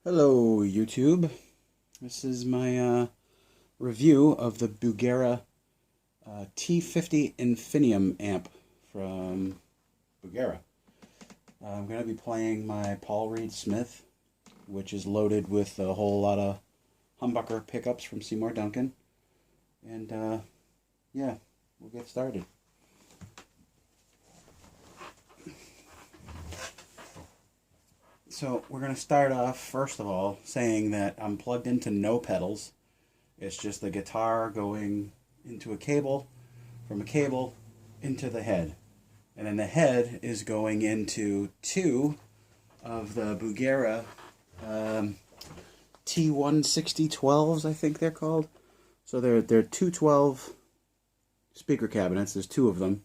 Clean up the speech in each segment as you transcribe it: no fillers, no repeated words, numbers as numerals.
Hello YouTube, this is my review of the Bugera T50 Infinium amp from Bugera. I'm going to be playing my Paul Reed Smith, which is loaded with a whole lot of humbucker pickups from Seymour Duncan, and yeah, we'll get started. So we're going to start off, first of all, saying that I'm plugged into no pedals. It's just the guitar going into a cable, from a cable into the head. And then the head is going into two of the Bugera T160 12s, I think they're called. So they're 212 speaker cabinets. There's two of them.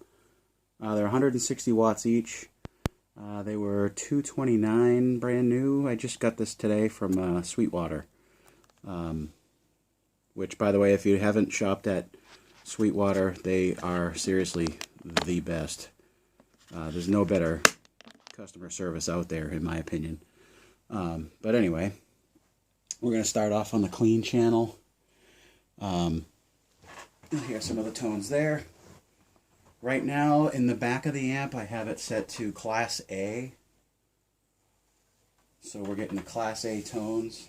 They're 160 watts each. They were $229 brand new. I just got this today from Sweetwater. Which, by the way, if you haven't shopped at Sweetwater, they are seriously the best. There's no better customer service out there, in my opinion. But anyway, we're going to start off on the clean channel. You'll hear some of the tones there. Right now, in the back of the amp, I have it set to Class A. So we're getting the Class A tones,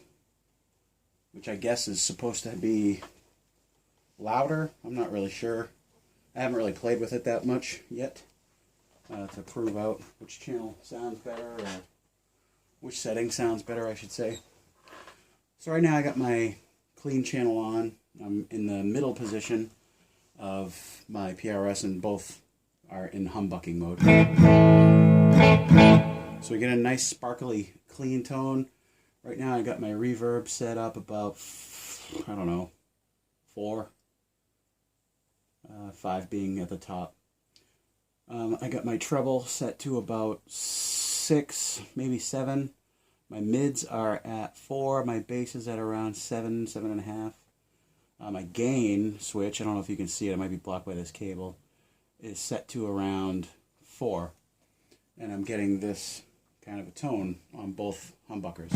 which I guess is supposed to be louder. I'm not really sure. I haven't really played with it that much yet to prove out which channel sounds better, or which setting sounds better, I should say. So right now I got my clean channel on. I'm in the middle position of my PRS, and both are in humbucking mode. So we get a nice sparkly clean tone. Right now I got my reverb set up about, I don't know, 4. 5 being at the top. I got my treble set to about 6, maybe 7. My mids are at 4. My bass is at around 7, 7.5. My gain switch, I don't know if you can see it, it might be blocked by this cable, is set to around 4. And I'm getting this kind of a tone on both humbuckers.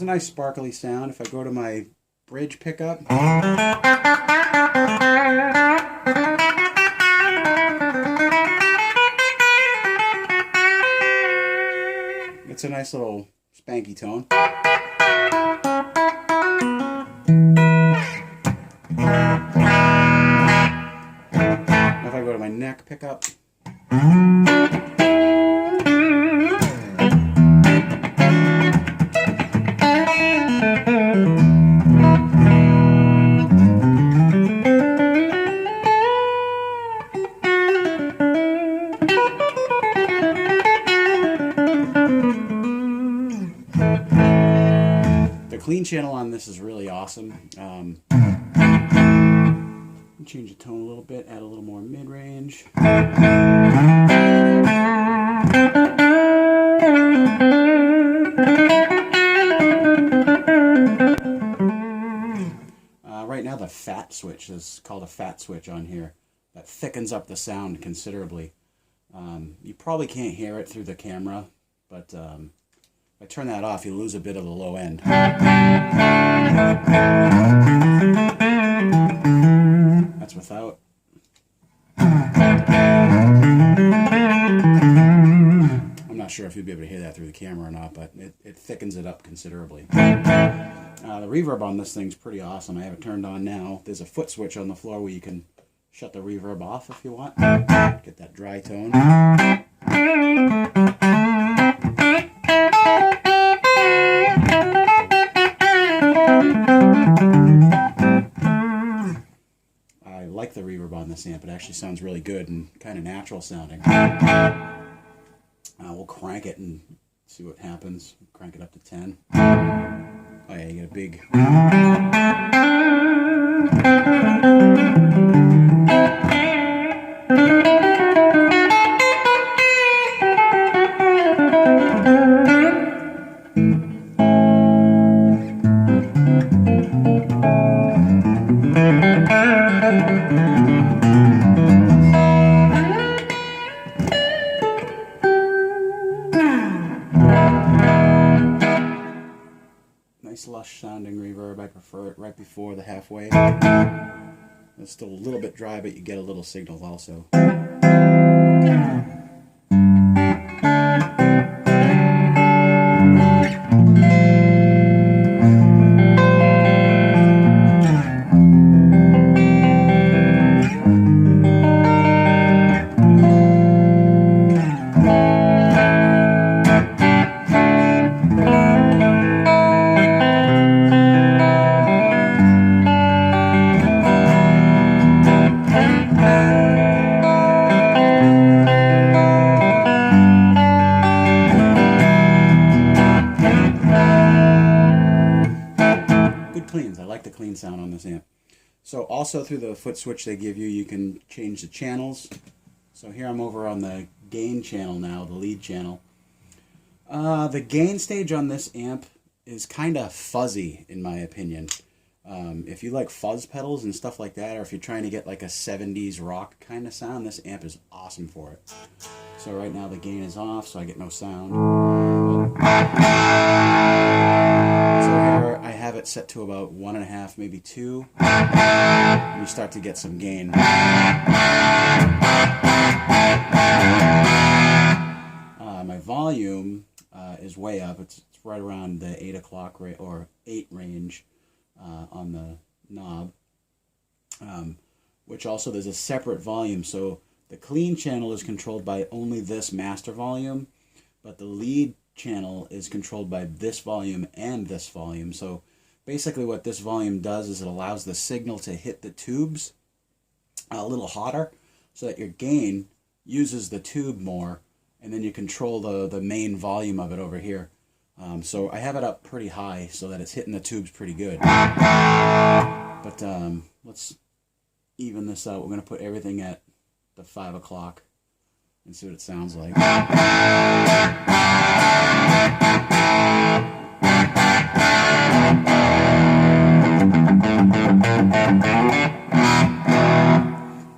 Nice sparkly sound. If I go to my bridge pickup, it's a nice little spanky tone. If I go to my neck pickup, the clean channel on this is really awesome. Change the tone a little bit, add a little more mid-range. Right now the fat switch is called a fat switch on here. That thickens up the sound considerably. You probably can't hear it through the camera, but if I turn that off, you lose a bit of the low end. That's without. I'm not sure if you'll be able to hear that through the camera or not, but it thickens it up considerably. The reverb on this thing's pretty awesome. I have it turned on now. There's a foot switch on the floor where you can shut the reverb off if you want. Get that dry tone. I like the reverb on this amp. It actually sounds really good and kind of natural sounding. We'll crank it and See what happens. Crank it up to 10. Oh yeah, you get a big... Nice lush sounding reverb. I prefer it right before the halfway. It's still a little bit dry, but you get a little signal also. Cleans. I like the clean sound on this amp. So also through the foot switch they give you, you can change the channels. So here I'm over on the gain channel now, the lead channel. The gain stage on this amp is kind of fuzzy in my opinion. If you like fuzz pedals and stuff like that, or if you're trying to get like a 70s rock kind of sound, this amp is awesome for it. So right now the gain is off, so I get no sound. So here I have it set to about 1.5, maybe 2. And you start to get some gain. My volume is way up. It's right around the 8 o'clock or 8 range on the knob. Which also there's a separate volume. So the clean channel is controlled by only this master volume, but the lead channel is controlled by this volume and this volume. So basically what this volume does is it allows the signal to hit the tubes a little hotter so that your gain uses the tube more, and then you control the main volume of it over here. So I have it up pretty high so that it's hitting the tubes pretty good. But let's even this out. We're going to put everything at the 5 o'clock and see what it sounds like.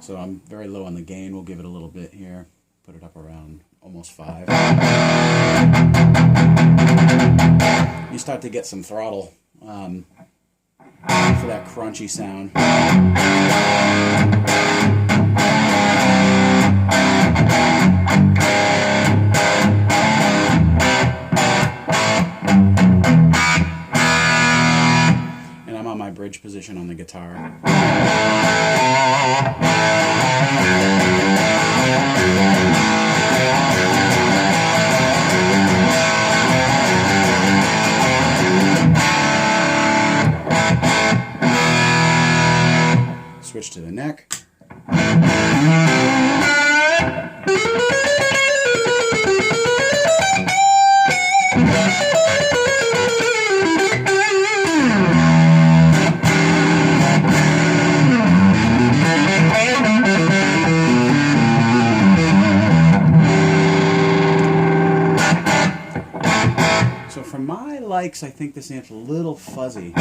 So I'm very low on the gain. We'll give it a little bit here. Put it up around almost 5. You start to get some throttle for that crunchy sound. And I'm on my bridge position on the guitar. Switch to the neck. So for my likes, I think this amp's a little fuzzy.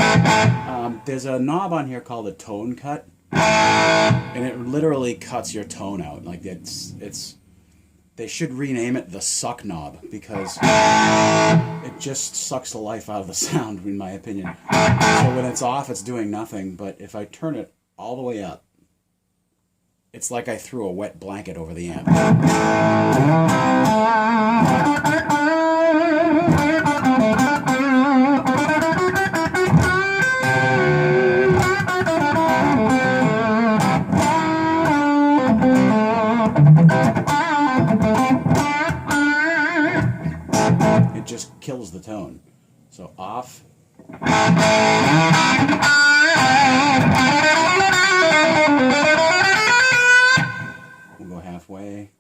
There's a knob on here called a tone cut. And it literally cuts your tone out. Like they should rename it the suck knob, because it just sucks the life out of the sound, in my opinion. So when it's off, it's doing nothing. But if I turn it all the way up, it's like I threw a wet blanket over the amp. It just kills the tone. So off. We'll go halfway.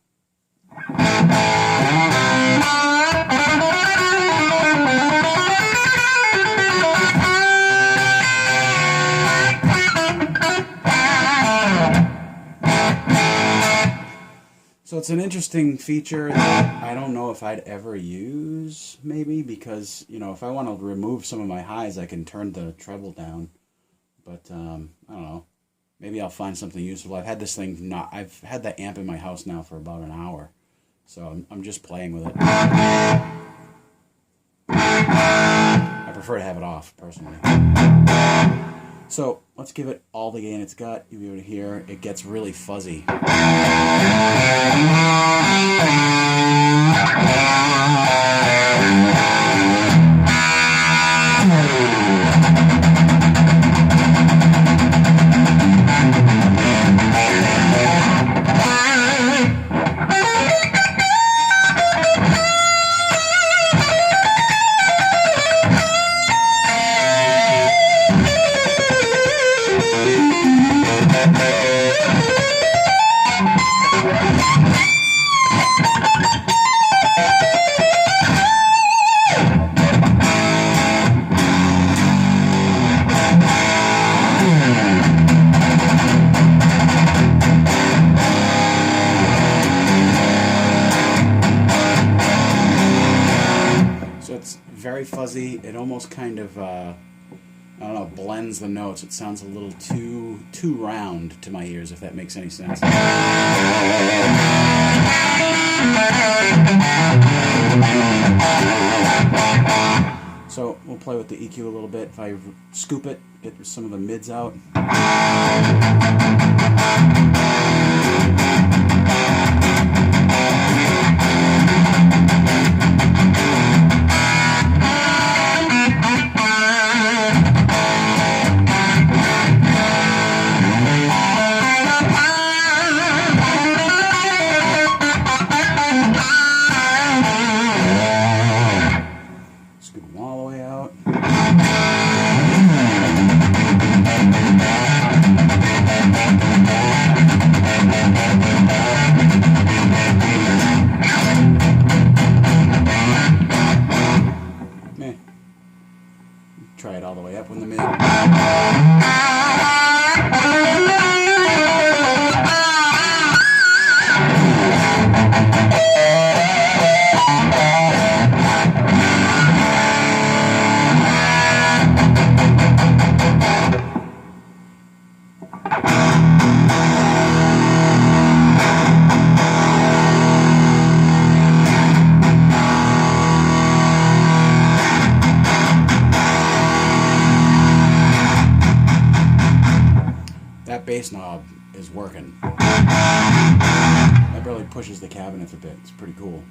So it's an interesting feature that I don't know if I'd ever use, maybe, because, you know, if I want to remove some of my highs, I can turn the treble down. But, I don't know. Maybe I'll find something useful. I've had the amp in my house now for about an hour. So I'm just playing with it. I prefer to have it off, personally. So let's give it all the gain it's got. You'll be able to hear it gets really fuzzy. Very fuzzy. It almost kind of, I don't know, blends the notes. It sounds a little too round to my ears, if that makes any sense. So we'll play with the EQ a little bit. If I scoop it, get some of the mids out. Try it all the way up in the mid. Bass knob is working. That barely pushes the cabinets a bit. It's pretty cool.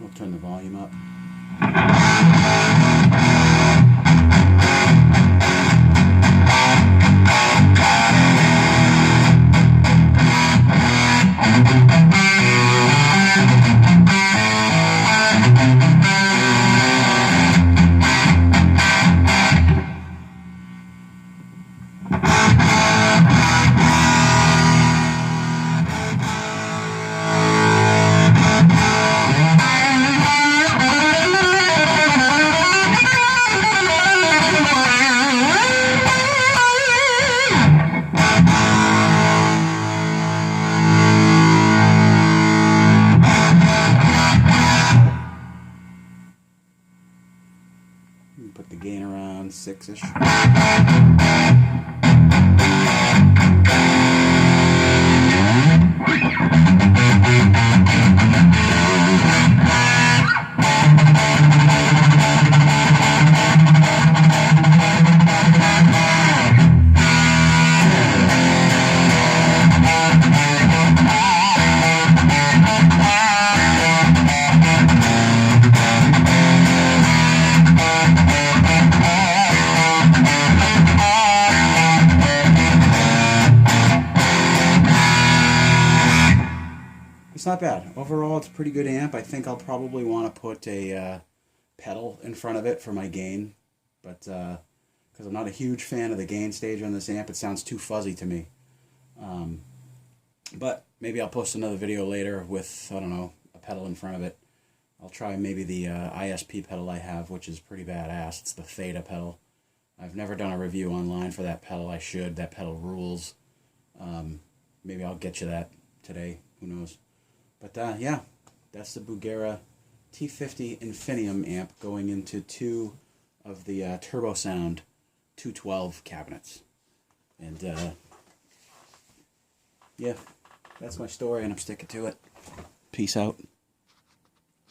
We'll turn the volume up. Put the gain around 6-ish. It's not bad. Overall, it's a pretty good amp. I think I'll probably want to put a pedal in front of it for my gain, but because I'm not a huge fan of the gain stage on this amp, it sounds too fuzzy to me. But maybe I'll post another video later with, I don't know, a pedal in front of it. I'll try maybe the ISP pedal I have, which is pretty badass. It's the Theta pedal. I've never done a review online for that pedal. I should. That pedal rules. Maybe I'll get you that today. Who knows? But yeah, that's the Bugera T50 Infinium amp going into two of the Turbo Sound 212 cabinets. And yeah, that's my story, and I'm sticking to it. Peace out.